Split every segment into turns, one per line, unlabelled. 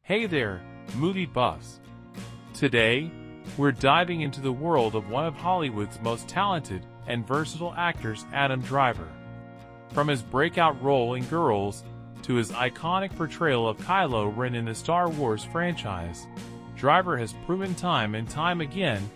Hey there, movie buffs. Today, we're diving into the world of one of Hollywood's most talented and versatile actors, Adam Driver. From his breakout role in Girls to his iconic portrayal of Kylo Ren in the Star Wars franchise, Driver has proven time and time again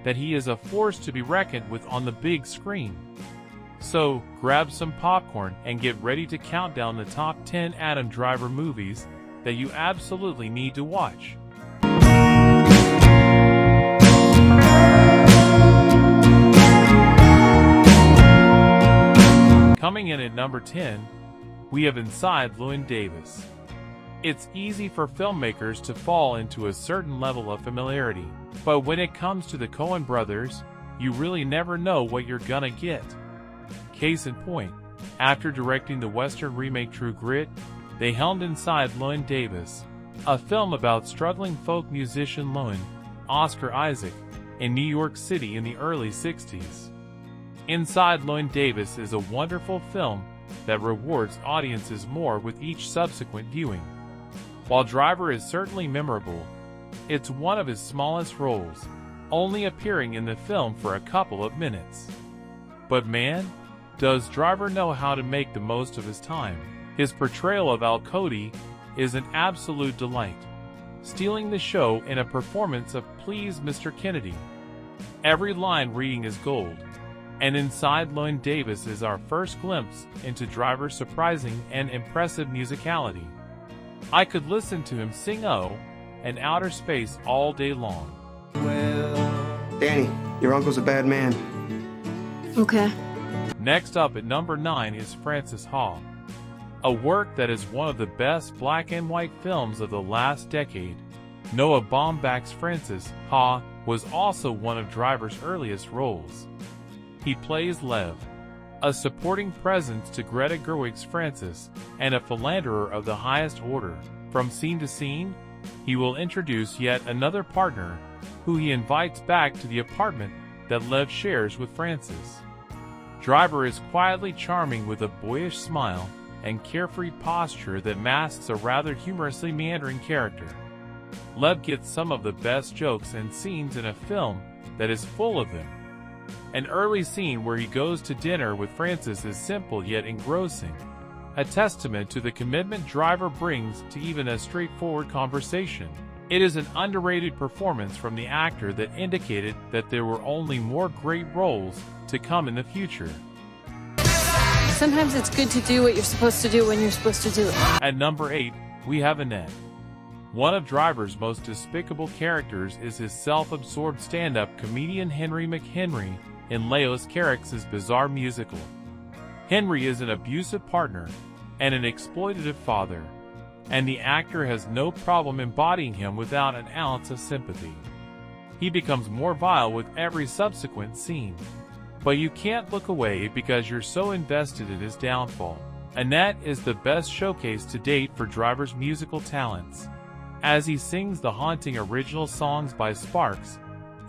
that he is a force to be reckoned with on the big screen. So, grab some popcorn and get ready to count down the top 10 Adam Driver movies that you absolutely need to watch. Coming in at number 10, we have Inside Llewyn Davis. It's easy for filmmakers to fall into a certain level of familiarity, but when it comes to the Coen brothers, you really never know what you're gonna get. Case in point, after directing the Western remake True Grit, they helmed Inside Llewyn Davis, a film about struggling folk musician Llewyn, Oscar Isaac, in New York City in the early 60s. Inside Llewyn Davis is a wonderful film that rewards audiences more with each subsequent viewing. While Driver is certainly memorable, it's one of his smallest roles, only appearing in the film for a couple of minutes. But man, does Driver know how to make the most of his time. His portrayal of Al Cody is an absolute delight, stealing the show in a performance of Please Mr. Kennedy. Every line reading is gold, and Inside Llewyn Davis is our first glimpse into Driver's surprising and impressive musicality. I could listen to him sing "Oh" and "Outer Space" all day long.
Danny, your uncle's a bad man.
Okay.
Next up at number 9 is Frances Ha. A work that is one of the best black and white films of the last decade. Noah Baumbach's Frances Ha was also one of Driver's earliest roles. He plays Lev, a supporting presence to Greta Gerwig's Frances, and a philanderer of the highest order. From scene to scene, he will introduce yet another partner, who he invites back to the apartment that Lev shares with Frances. Driver is quietly charming with a boyish smile and carefree posture that masks a rather humorously meandering character. Lev gets some of the best jokes and scenes in a film that is full of them. An early scene where he goes to dinner with Frances is simple yet engrossing, a testament to the commitment Driver brings to even a straightforward conversation. It is an underrated performance from the actor that indicated that there were only more great roles to come in the future.
Sometimes it's good to do what you're supposed to do when you're supposed to do it.
At number 8, we have Annette. One of Driver's most despicable characters is his self-absorbed stand-up comedian Henry McHenry in Leos Carax's bizarre musical. Henry is an abusive partner and an exploitative father, and the actor has no problem embodying him without an ounce of sympathy. He becomes more vile with every subsequent scene, but you can't look away because you're so invested in his downfall. Annette is the best showcase to date for Driver's musical talents. As he sings the haunting original songs by Sparks,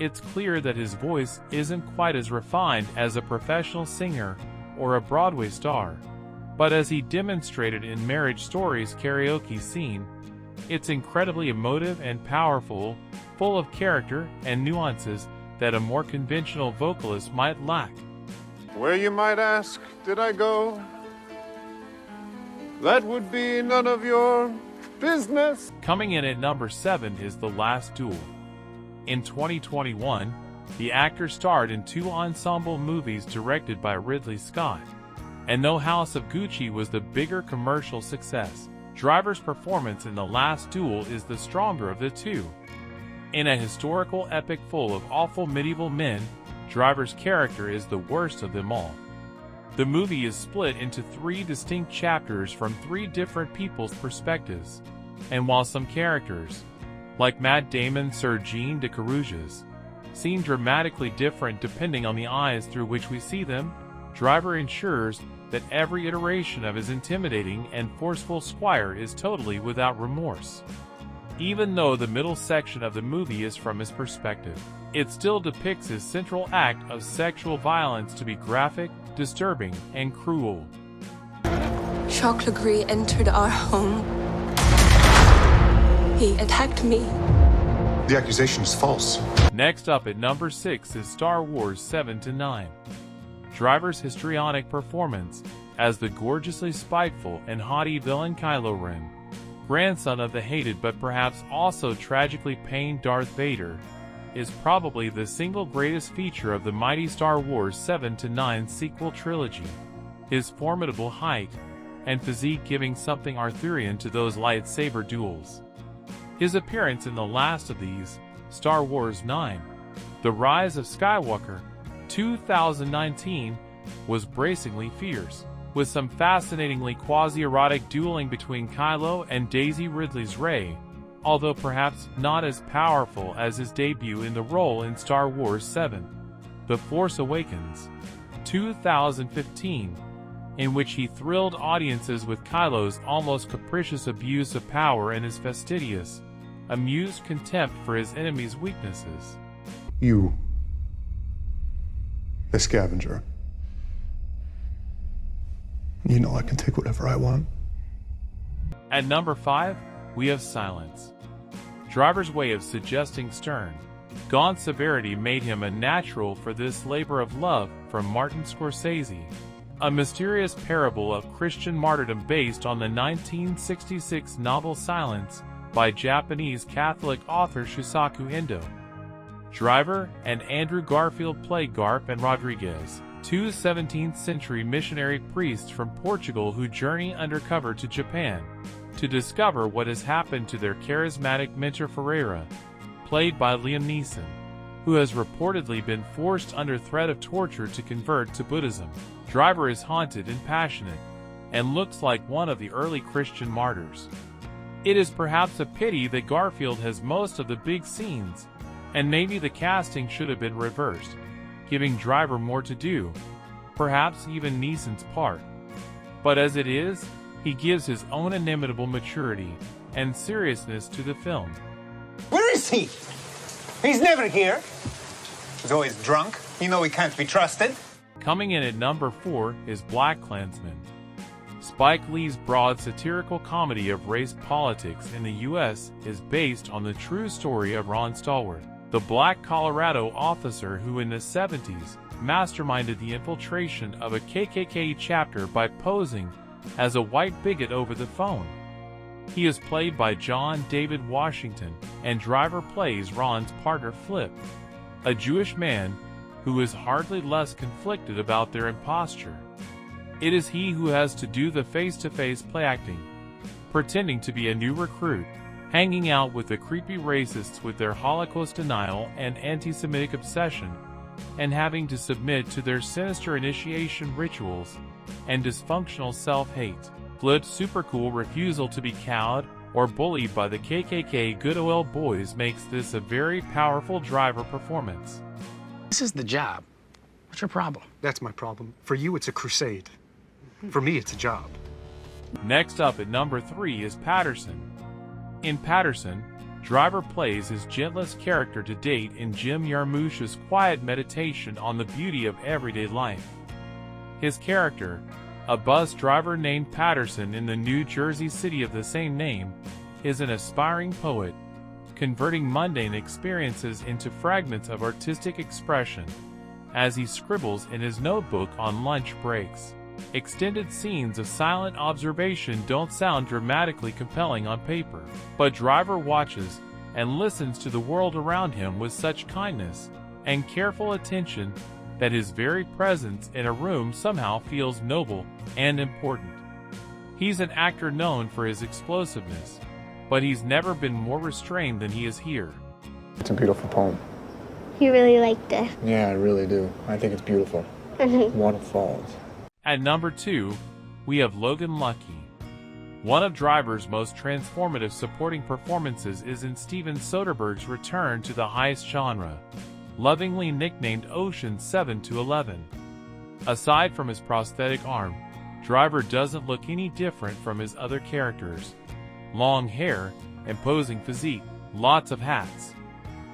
it's clear that his voice isn't quite as refined as a professional singer or a Broadway star. But as he demonstrated in Marriage Story's karaoke scene, it's incredibly emotive and powerful, full of character and nuances that a more conventional vocalist might lack.
Where, you might ask, did I go? That would be none of your business.
Coming in at number 7 is The Last Duel. In 2021, the actor starred in 2 ensemble movies directed by Ridley Scott. And though House of Gucci was the bigger commercial success, Driver's performance in The Last Duel is the stronger of the two. In a historical epic full of awful medieval men, Driver's character is the worst of them all. The movie is split into 3 distinct chapters from 3 different people's perspectives, and while some characters, like Matt Damon's Sir Jean de Carouge's, seem dramatically different depending on the eyes through which we see them, Driver ensures that every iteration of his intimidating and forceful squire is totally without remorse. Even though the middle section of the movie is from his perspective, it still depicts his central act of sexual violence to be graphic, disturbing, and cruel.
Jacques Legree entered our home. He Somebody attacked me.
The accusation is false.
Next up at number 6 is Star Wars 7 to 9. Driver's histrionic performance as the gorgeously spiteful and haughty villain Kylo Ren, grandson of the hated but perhaps also tragically pained Darth Vader, is probably the single greatest feature of the mighty Star Wars 7 to 9 sequel trilogy. His formidable height and physique giving something Arthurian to those lightsaber duels. His appearance in the last of these, Star Wars 9, The Rise of Skywalker, 2019, was bracingly fierce, with some fascinatingly quasi-erotic dueling between Kylo and Daisy Ridley's Rey, although perhaps not as powerful as his debut in the role in Star Wars 7, The Force Awakens, 2015, in which he thrilled audiences with Kylo's almost capricious abuse of power and his fastidious, amused contempt for his enemies' weaknesses.
You, the scavenger. You know I can take whatever I want.
At number 5, we have Silence. Driver's way of suggesting stern, gaunt severity made him a natural for this labor of love from Martin Scorsese, a mysterious parable of Christian martyrdom based on the 1966 novel Silence by Japanese Catholic author Shusaku Endo. Driver and Andrew Garfield play Garp and Rodriguez, two 17th-century missionary priests from Portugal who journey undercover to Japan to discover what has happened to their charismatic mentor Ferreira, played by Liam Neeson, who has reportedly been forced under threat of torture to convert to Buddhism. Driver is haunted and passionate, and looks like one of the early Christian martyrs. It is perhaps a pity that Garfield has most of the big scenes, and maybe the casting should have been reversed, giving Driver more to do, perhaps even Neeson's part. But as it is, he gives his own inimitable maturity and seriousness to the film.
Where is he? He's never here. He's always drunk. You know he can't be trusted.
Coming in at number 4 is Blackkklansman. Spike Lee's broad satirical comedy of race politics in the U.S. is based on the true story of Ron Stallworth, the black Colorado officer who in the 70s masterminded the infiltration of a KKK chapter by posing as a white bigot over the phone. He is played by John David Washington, and Driver plays Ron's partner Flip, a Jewish man who is hardly less conflicted about their imposture. It is he who has to do the face-to-face play acting, pretending to be a new recruit, hanging out with the creepy racists with their Holocaust denial and anti-Semitic obsession, and having to submit to their sinister initiation rituals and dysfunctional self-hate. Flip's supercool refusal to be cowed or bullied by the KKK good old boys makes this a very powerful Driver performance.
This is the job. What's your problem?
That's my problem. For you, it's a crusade. For me, it's a job.
Next up at number 3 is Patterson. In Patterson, Driver plays his gentlest character to date in Jim Jarmusch's quiet meditation on the beauty of everyday life. His character, a bus driver named Patterson in the New Jersey city of the same name, is an aspiring poet, converting mundane experiences into fragments of artistic expression, as he scribbles in his notebook on lunch breaks. Extended scenes of silent observation don't sound dramatically compelling on paper, but Driver watches and listens to the world around him with such kindness and careful attention that his very presence in a room somehow feels noble and important. He's an actor known for his explosiveness, but he's never been more restrained than he is here.
It's a beautiful poem.
You really liked it.
Yeah, I really do. I think it's beautiful. Waterfalls.
At number 2, we have Logan Lucky. One of Driver's most transformative supporting performances is in Steven Soderbergh's return to the heist genre, lovingly nicknamed Ocean 7 to 11. Aside from his prosthetic arm, Driver doesn't look any different from his other characters. Long hair, imposing physique, lots of hats.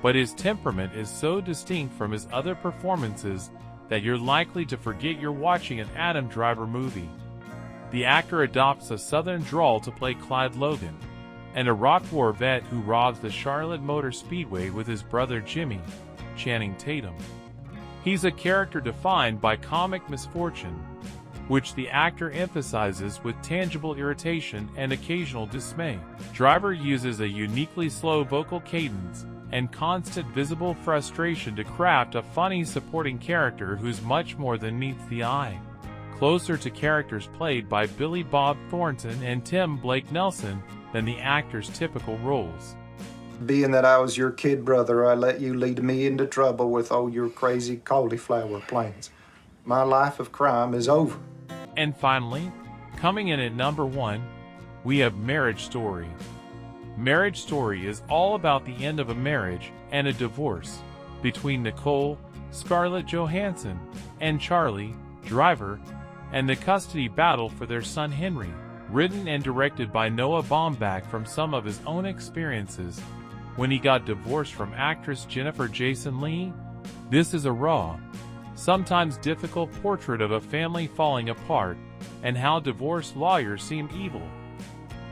But his temperament is so distinct from his other performances that you're likely to forget you're watching an Adam Driver movie. The actor adopts a southern drawl to play Clyde Logan, and a Rock War vet who robs the Charlotte Motor Speedway with his brother Jimmy, Channing Tatum. He's a character defined by comic misfortune, which the actor emphasizes with tangible irritation and occasional dismay. Driver uses a uniquely slow vocal cadence and constant visible frustration to craft a funny supporting character who's much more than meets the eye. Closer to characters played by Billy Bob Thornton and Tim Blake Nelson than the actor's typical roles.
Being that I was your kid brother, I let you lead me into trouble with all your crazy cauliflower plans. My life of crime is over.
And finally, coming in at number 1, we have Marriage Story. Marriage Story is all about the end of a marriage and a divorce between Nicole, Scarlett Johansson, and Charlie, Driver, and the custody battle for their son Henry. Written and directed by Noah Baumbach from some of his own experiences when he got divorced from actress Jennifer Jason Leigh, this is a raw, sometimes difficult portrait of a family falling apart and how divorce lawyers seem evil.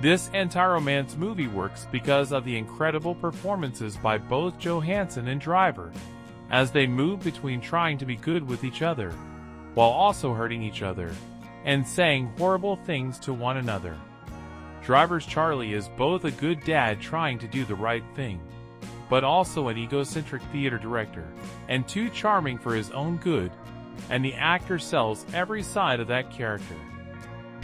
This anti-romance movie works because of the incredible performances by both Johansson and Driver, as they move between trying to be good with each other, while also hurting each other, and saying horrible things to one another. Driver's Charlie is both a good dad trying to do the right thing, but also an egocentric theater director, and too charming for his own good, and the actor sells every side of that character.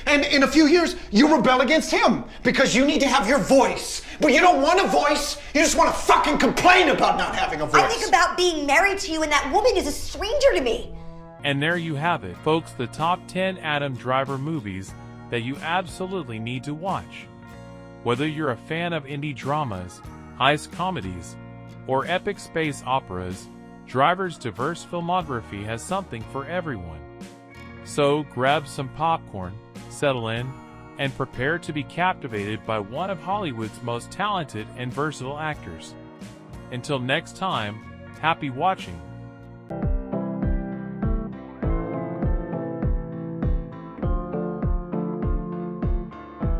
And in a few years, you rebel against him because you need to have your voice. But you don't want a voice. You just want to fucking complain about not having a voice.
I think about being married to you and that woman is a stranger to me.
And there you have it, folks, the top 10 Adam Driver movies that you absolutely need to watch. Whether you're a fan of indie dramas, heist comedies, or epic space operas, Driver's diverse filmography has something for everyone. So grab some popcorn, settle in, and prepare to be captivated by one of Hollywood's most talented and versatile actors. Until next time, happy watching.